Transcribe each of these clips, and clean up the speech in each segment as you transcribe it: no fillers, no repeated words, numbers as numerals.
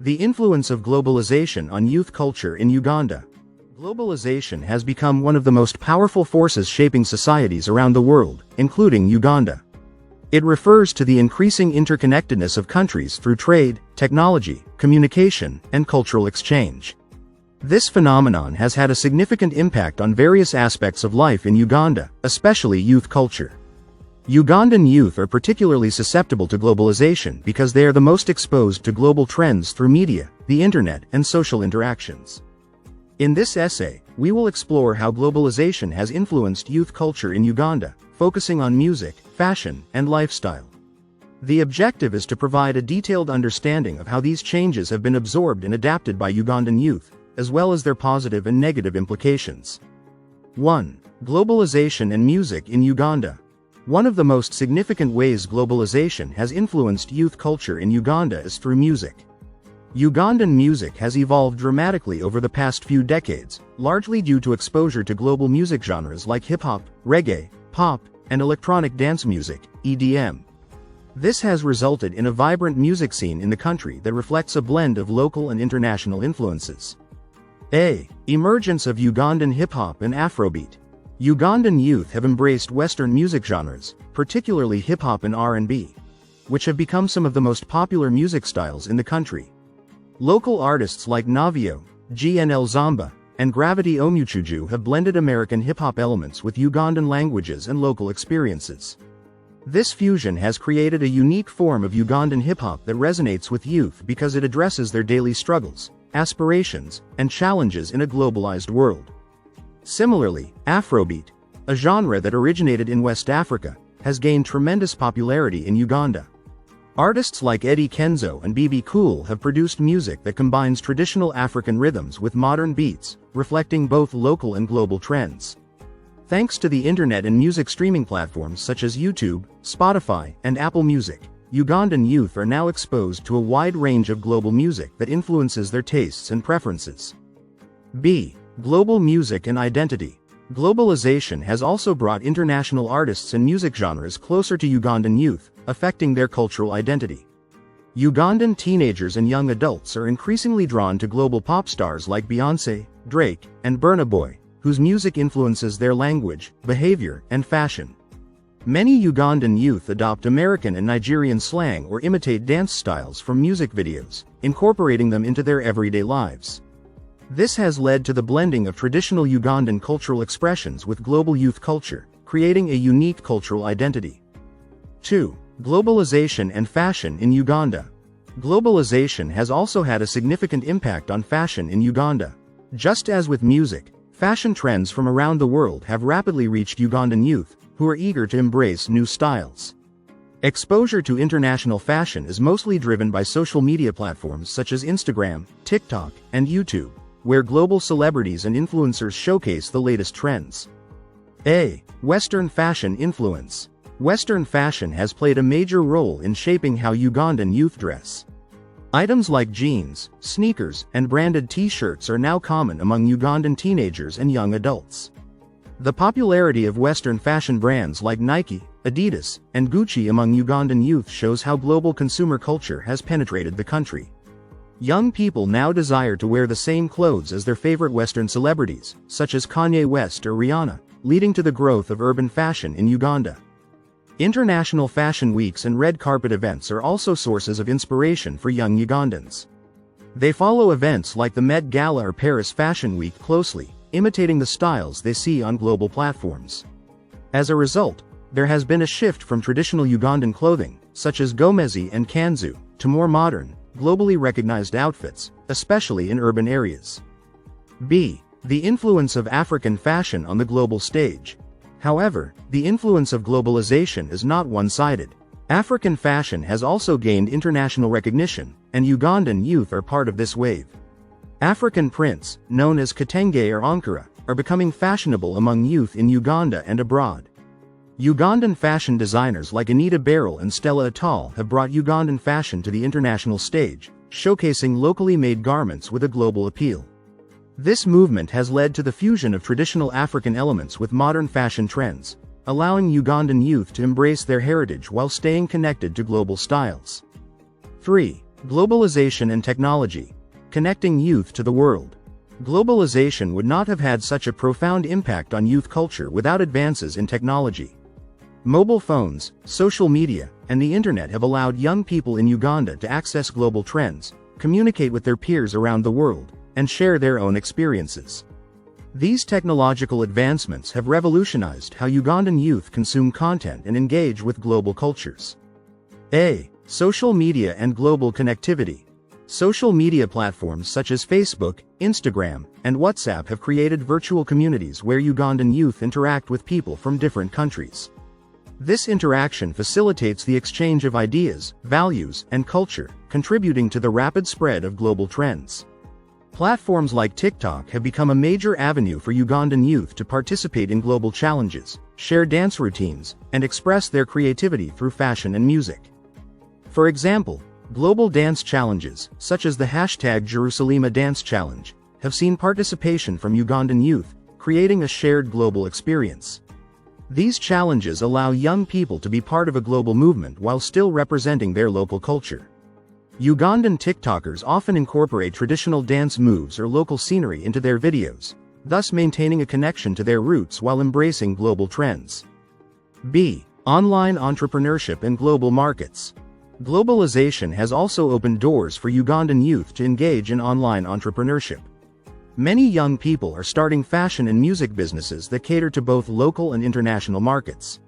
The influence of globalization on youth culture in Uganda. Globalization has become one of the most powerful forces shaping societies around the world, including Uganda. It refers to the increasing interconnectedness of countries through trade, technology, communication, and cultural exchange. This phenomenon has had a significant impact on various aspects of life in Uganda, especially youth culture. Ugandan youth are particularly susceptible to globalization because they are the most exposed to global trends through media, the internet, and social interactions. In this essay, we will explore how globalization has influenced youth culture in Uganda, focusing on music, fashion, and lifestyle. The objective is to provide a detailed understanding of how these changes have been absorbed and adapted by Ugandan youth, as well as their positive and negative implications. 1. Globalization and music in Uganda. One of the most significant ways globalization has influenced youth culture in Uganda is through music. Ugandan music has evolved dramatically over the past few decades, largely due to exposure to global music genres like hip-hop, reggae, pop, and electronic dance music, EDM. This has resulted in a vibrant music scene in the country that reflects a blend of local and international influences. A. Emergence of Ugandan hip-hop and Afrobeat. Ugandan youth have embraced Western music genres, particularly hip-hop and R&B, which have become some of the most popular music styles in the country. Local artists like Navio, GNL Zamba, and Gravity Omuchuju have blended American hip-hop elements with Ugandan languages and local experiences. This fusion has created a unique form of Ugandan hip-hop that resonates with youth because it addresses their daily struggles, aspirations, and challenges in a globalized world. Similarly, Afrobeat, a genre that originated in West Africa, has gained tremendous popularity in Uganda. Artists like Eddie Kenzo and BB Cool have produced music that combines traditional African rhythms with modern beats, reflecting both local and global trends. Thanks to the internet and music streaming platforms such as YouTube, Spotify, and Apple Music, Ugandan youth are now exposed to a wide range of global music that influences their tastes and preferences. B. Global music and identity. Globalization has also brought international artists and music genres closer to Ugandan youth, affecting their cultural identity. Ugandan teenagers and young adults are increasingly drawn to global pop stars like Beyoncé, Drake, and Burna Boy, whose music influences their language, behavior, and fashion. Many Ugandan youth adopt American and Nigerian slang or imitate dance styles from music videos, incorporating them into their everyday lives. This has led to the blending of traditional Ugandan cultural expressions with global youth culture, creating a unique cultural identity. 2. Globalization and fashion in Uganda. Globalization has also had a significant impact on fashion in Uganda. Just as with music, fashion trends from around the world have rapidly reached Ugandan youth, who are eager to embrace new styles. Exposure to international fashion is mostly driven by social media platforms such as Instagram, TikTok, and YouTube, where global celebrities and influencers showcase the latest trends. A. Western fashion influence. Western fashion has played a major role in shaping how Ugandan youth dress. Items like jeans, sneakers, and branded t-shirts are now common among Ugandan teenagers and young adults. The popularity of Western fashion brands like Nike, Adidas, and Gucci among Ugandan youth shows how global consumer culture has penetrated the country. Young people now desire to wear the same clothes as their favorite Western celebrities, such as Kanye West or Rihanna, leading to the growth of urban fashion in Uganda. International fashion weeks and red carpet events are also sources of inspiration for young Ugandans. They follow events like the Met Gala or Paris Fashion Week closely, imitating the styles they see on global platforms. As a result, there has been a shift from traditional Ugandan clothing, such as gomesi and kanzu, to more modern, globally recognized outfits, especially in urban areas. B. The influence of African fashion on the global stage. However, the influence of globalization is not one-sided. African fashion has also gained international recognition, and Ugandan youth are part of this wave. African prints, known as kitenge or ankara, are becoming fashionable among youth in Uganda and abroad. Ugandan fashion designers like Anita Beryl and Stella Atal have brought Ugandan fashion to the international stage, showcasing locally made garments with a global appeal. This movement has led to the fusion of traditional African elements with modern fashion trends, allowing Ugandan youth to embrace their heritage while staying connected to global styles. 3. Globalization and technology. Connecting youth to the world. Globalization would not have had such a profound impact on youth culture without advances in technology. Mobile phones, social media, and the internet have allowed young people in Uganda to access global trends, communicate with their peers around the world, and share their own experiences. These technological advancements have revolutionized how Ugandan youth consume content and engage with global cultures. A. Social media and global connectivity. Social media platforms such as Facebook, Instagram, and WhatsApp have created virtual communities where Ugandan youth interact with people from different countries. This interaction facilitates the exchange of ideas, values, and culture, contributing to the rapid spread of global trends. Platforms like TikTok have become a major avenue for Ugandan youth to participate in global challenges, share dance routines, and express their creativity through fashion and music. For example, global dance challenges, such as the #Jerusalema Dance Challenge, have seen participation from Ugandan youth, creating a shared global experience. These challenges allow young people to be part of a global movement while still representing their local culture. Ugandan TikTokers often incorporate traditional dance moves or local scenery into their videos, thus maintaining a connection to their roots while embracing global trends. B. Online entrepreneurship and global markets. Globalization has also opened doors for Ugandan youth to engage in online entrepreneurship. Many young people are starting fashion and music businesses that cater to both local and international markets.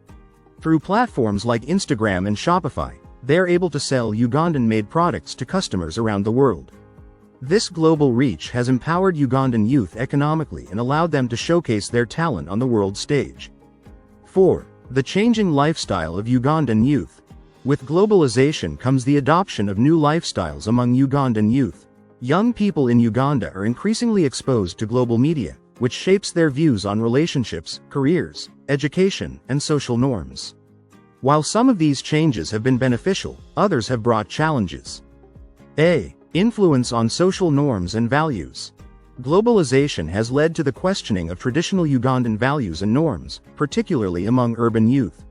Through platforms like Instagram and Shopify, they are able to sell Ugandan-made products to customers around the world. This global reach has empowered Ugandan youth economically and allowed them to showcase their talent on the world stage. 4. The changing lifestyle of Ugandan youth. With globalization comes the adoption of new lifestyles among Ugandan youth. Young people in Uganda are increasingly exposed to global media, which shapes their views on relationships, careers, education, and social norms. While some of these changes have been beneficial, others have brought challenges. A. Influence on social norms and values. Globalization has led to the questioning of traditional Ugandan values and norms, particularly among urban youth.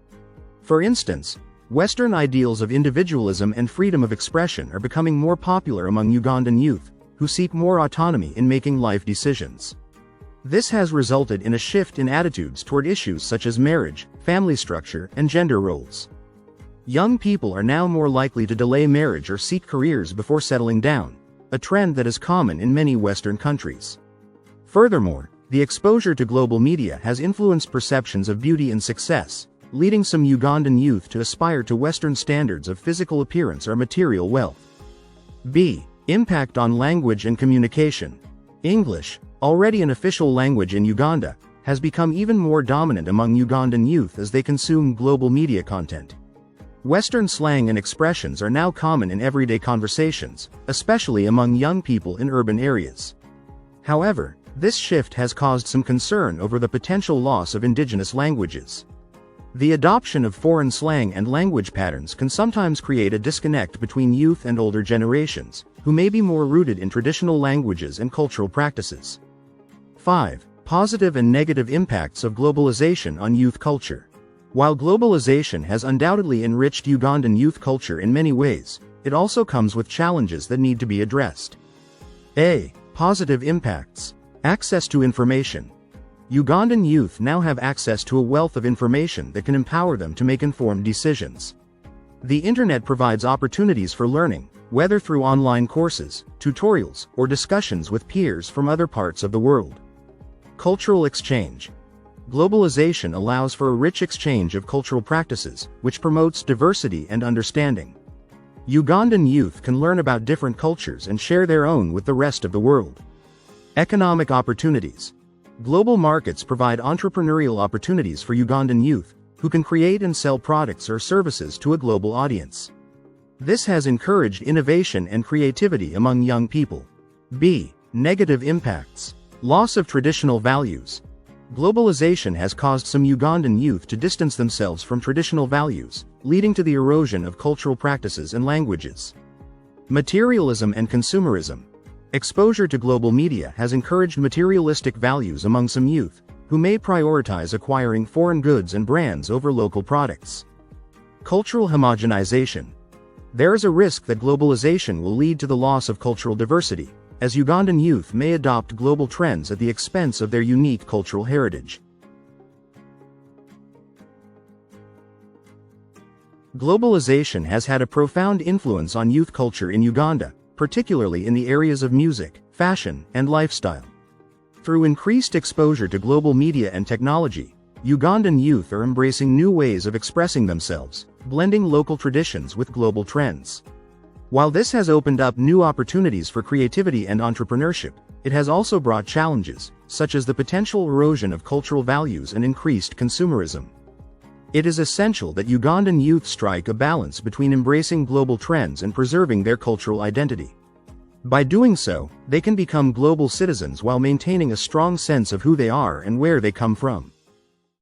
For instance, Western ideals of individualism and freedom of expression are becoming more popular among Ugandan youth, who seek more autonomy in making life decisions. This has resulted in a shift in attitudes toward issues such as marriage, family structure, and gender roles. Young people are now more likely to delay marriage or seek careers before settling down, a trend that is common in many Western countries. Furthermore, the exposure to global media has influenced perceptions of beauty and success, leading some Ugandan youth to aspire to Western standards of physical appearance or material wealth. B. Impact on language and communication. English, already an official language in Uganda, has become even more dominant among Ugandan youth as they consume global media content. Western slang and expressions are now common in everyday conversations, especially among young people in urban areas. However, this shift has caused some concern over the potential loss of indigenous languages. The adoption of foreign slang and language patterns can sometimes create a disconnect between youth and older generations, who may be more rooted in traditional languages and cultural practices. 5. Positive and negative impacts of globalization on youth culture. While globalization has undoubtedly enriched Ugandan youth culture in many ways, it also comes with challenges that need to be addressed. A. Positive impacts. Access to information. Ugandan youth now have access to a wealth of information that can empower them to make informed decisions. The internet provides opportunities for learning, whether through online courses, tutorials, or discussions with peers from other parts of the world. Cultural exchange. Globalization allows for a rich exchange of cultural practices, which promotes diversity and understanding. Ugandan youth can learn about different cultures and share their own with the rest of the world. Economic opportunities. Global markets provide entrepreneurial opportunities for Ugandan youth, who can create and sell products or services to a global audience. This has encouraged innovation and creativity among young people. B. Negative impacts. Loss of traditional values. Globalization has caused some Ugandan youth to distance themselves from traditional values, leading to the erosion of cultural practices and languages. Materialism and consumerism. Exposure to global media has encouraged materialistic values among some youth, who may prioritize acquiring foreign goods and brands over local products. Cultural homogenization. There is a risk that globalization will lead to the loss of cultural diversity, as Ugandan youth may adopt global trends at the expense of their unique cultural heritage. Globalization has had a profound influence on youth culture in Uganda, particularly in the areas of music, fashion, and lifestyle. Through increased exposure to global media and technology, Ugandan youth are embracing new ways of expressing themselves, blending local traditions with global trends. While this has opened up new opportunities for creativity and entrepreneurship, it has also brought challenges, such as the potential erosion of cultural values and increased consumerism. It is essential that Ugandan youth strike a balance between embracing global trends and preserving their cultural identity. By doing so, they can become global citizens while maintaining a strong sense of who they are and where they come from.